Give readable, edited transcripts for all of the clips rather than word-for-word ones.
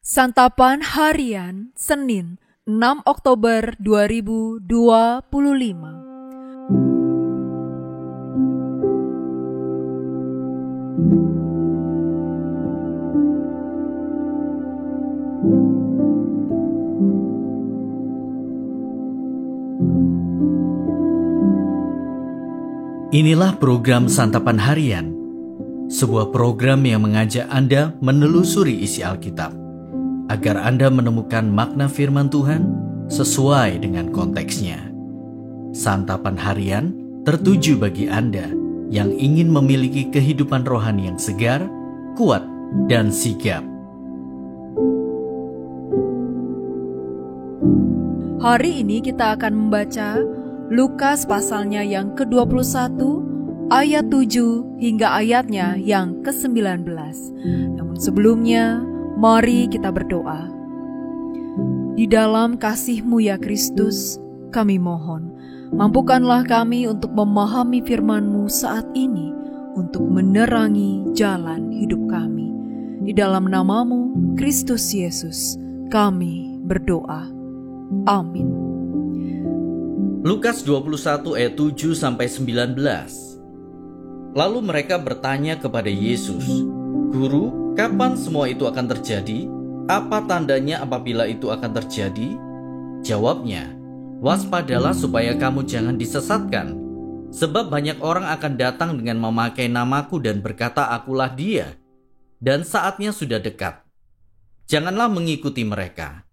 Santapan Harian Senin 6 Oktober 2025. Inilah program Santapan Harian, sebuah program yang mengajak Anda menelusuri isi Alkitab, agar Anda menemukan makna firman Tuhan sesuai dengan konteksnya. Santapan Harian tertuju bagi Anda yang ingin memiliki kehidupan rohani yang segar, kuat, dan sigap. Hari ini kita akan membaca Lukas pasalnya yang ke-21, ayat 7 hingga ayatnya yang ke-19. Namun sebelumnya, mari kita berdoa. Di dalam kasih-Mu ya Kristus, kami mohon, mampukanlah kami untuk memahami firman-Mu saat ini, untuk menerangi jalan hidup kami. Di dalam nama-Mu, Kristus Yesus, kami berdoa. Amin. Lukas 21 ayat 7-19. Lalu mereka bertanya kepada Yesus, "Guru, kapan semua itu akan terjadi? Apa tandanya apabila itu akan terjadi?" Jawabnya, "Waspadalah supaya kamu jangan disesatkan. Sebab banyak orang akan datang dengan memakai namaku dan berkata, 'Akulah dia.' Dan saatnya sudah dekat. Janganlah mengikuti mereka.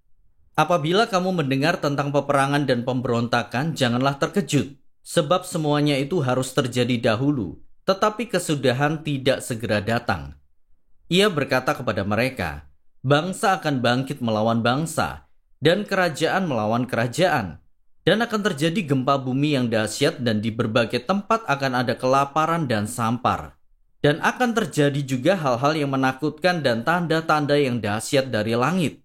Apabila kamu mendengar tentang peperangan dan pemberontakan, janganlah terkejut, sebab semuanya itu harus terjadi dahulu, tetapi kesudahan tidak segera datang." Ia berkata kepada mereka, "Bangsa akan bangkit melawan bangsa, dan kerajaan melawan kerajaan, dan akan terjadi gempa bumi yang dahsyat, dan di berbagai tempat akan ada kelaparan dan sampar. Dan akan terjadi juga hal-hal yang menakutkan dan tanda-tanda yang dahsyat dari langit.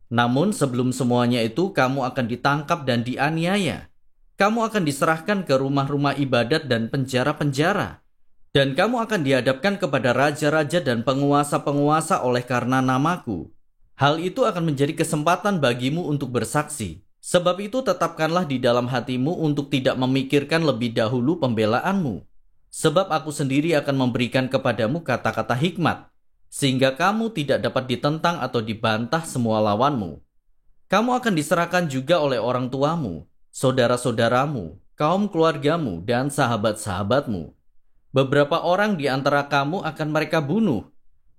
Namun sebelum semuanya itu, kamu akan ditangkap dan dianiaya. Kamu akan diserahkan ke rumah-rumah ibadat dan penjara-penjara. Dan kamu akan dihadapkan kepada raja-raja dan penguasa-penguasa oleh karena namaku. Hal itu akan menjadi kesempatan bagimu untuk bersaksi. Sebab itu tetapkanlah di dalam hatimu untuk tidak memikirkan lebih dahulu pembelaanmu. Sebab aku sendiri akan memberikan kepadamu kata-kata hikmat, sehingga kamu tidak dapat ditentang atau dibantah semua lawanmu. Kamu akan diserahkan juga oleh orang tuamu, saudara-saudaramu, kaum keluargamu, dan sahabat-sahabatmu. Beberapa orang di antara kamu akan mereka bunuh,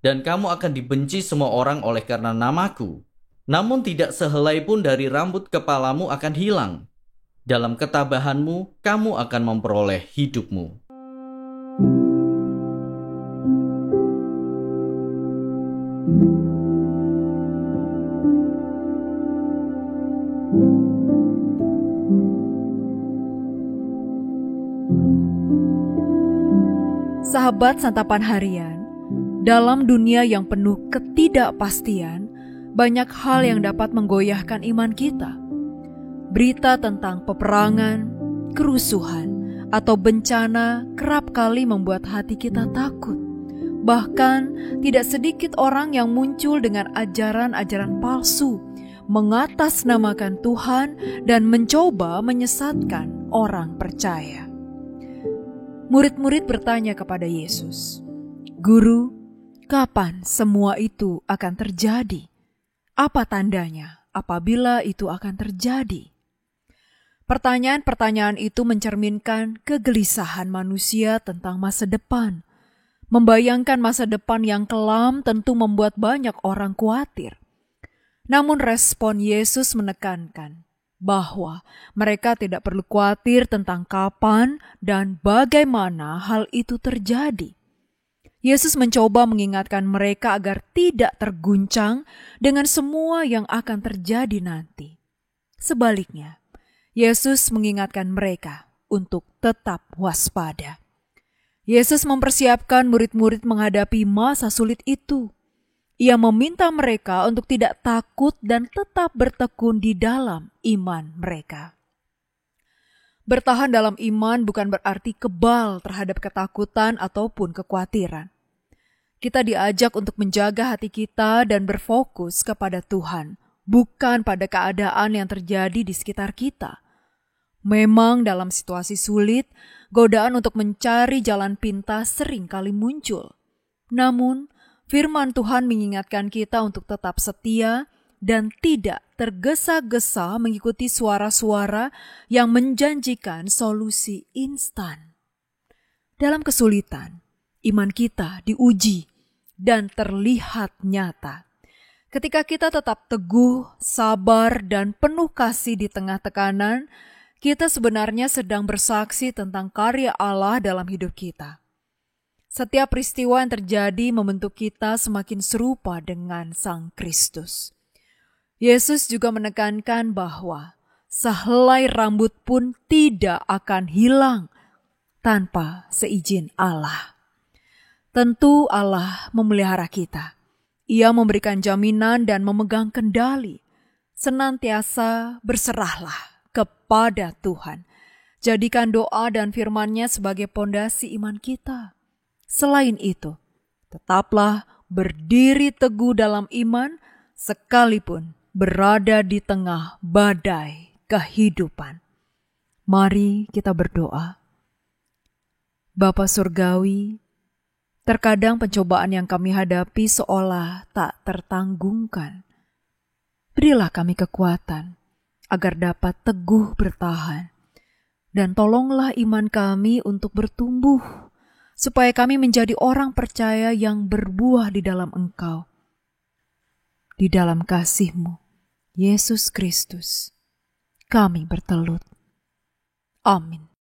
dan kamu akan dibenci semua orang oleh karena namaku. Namun tidak sehelai pun dari rambut kepalamu akan hilang. Dalam ketabahanmu, kamu akan memperoleh hidupmu." Sahabat Santapan Harian, dalam dunia yang penuh ketidakpastian, banyak hal yang dapat menggoyahkan iman kita. Berita tentang peperangan, kerusuhan, atau bencana kerap kali membuat hati kita takut. Bahkan tidak sedikit orang yang muncul dengan ajaran-ajaran palsu, mengatasnamakan Tuhan dan mencoba menyesatkan orang percaya. Murid-murid bertanya kepada Yesus, "Guru, kapan semua itu akan terjadi? Apa tandanya apabila itu akan terjadi?" Pertanyaan-pertanyaan itu mencerminkan kegelisahan manusia tentang masa depan. Membayangkan masa depan yang kelam tentu membuat banyak orang khawatir. Namun respon Yesus menekankan bahwa mereka tidak perlu khawatir tentang kapan dan bagaimana hal itu terjadi. Yesus mencoba mengingatkan mereka agar tidak terguncang dengan semua yang akan terjadi nanti. Sebaliknya, Yesus mengingatkan mereka untuk tetap waspada. Yesus mempersiapkan murid-murid menghadapi masa sulit itu. Ia meminta mereka untuk tidak takut dan tetap bertekun di dalam iman mereka. Bertahan dalam iman bukan berarti kebal terhadap ketakutan ataupun kekhawatiran. Kita diajak untuk menjaga hati kita dan berfokus kepada Tuhan, bukan pada keadaan yang terjadi di sekitar kita. Memang dalam situasi sulit, godaan untuk mencari jalan pintas sering kali muncul. Namun, firman Tuhan mengingatkan kita untuk tetap setia dan tidak tergesa-gesa mengikuti suara-suara yang menjanjikan solusi instan. Dalam kesulitan, iman kita diuji dan terlihat nyata. Ketika kita tetap teguh, sabar, dan penuh kasih di tengah tekanan, kita sebenarnya sedang bersaksi tentang karya Allah dalam hidup kita. Setiap peristiwa yang terjadi membentuk kita semakin serupa dengan Sang Kristus. Yesus juga menekankan bahwa sehelai rambut pun tidak akan hilang tanpa seizin Allah. Tentu Allah memelihara kita. Ia memberikan jaminan dan memegang kendali. Senantiasa berserahlah kepada Tuhan. Jadikan doa dan firman-Nya sebagai pondasi iman kita. Selain itu, tetaplah berdiri teguh dalam iman sekalipun berada di tengah badai kehidupan. Mari kita berdoa. Bapa Surgawi, terkadang pencobaan yang kami hadapi seolah tak tertanggungkan. Berilah kami kekuatan agar dapat teguh bertahan. Dan tolonglah iman kami untuk bertumbuh, supaya kami menjadi orang percaya yang berbuah di dalam Engkau. Di dalam kasih-Mu, Yesus Kristus, kami bertelut. Amin.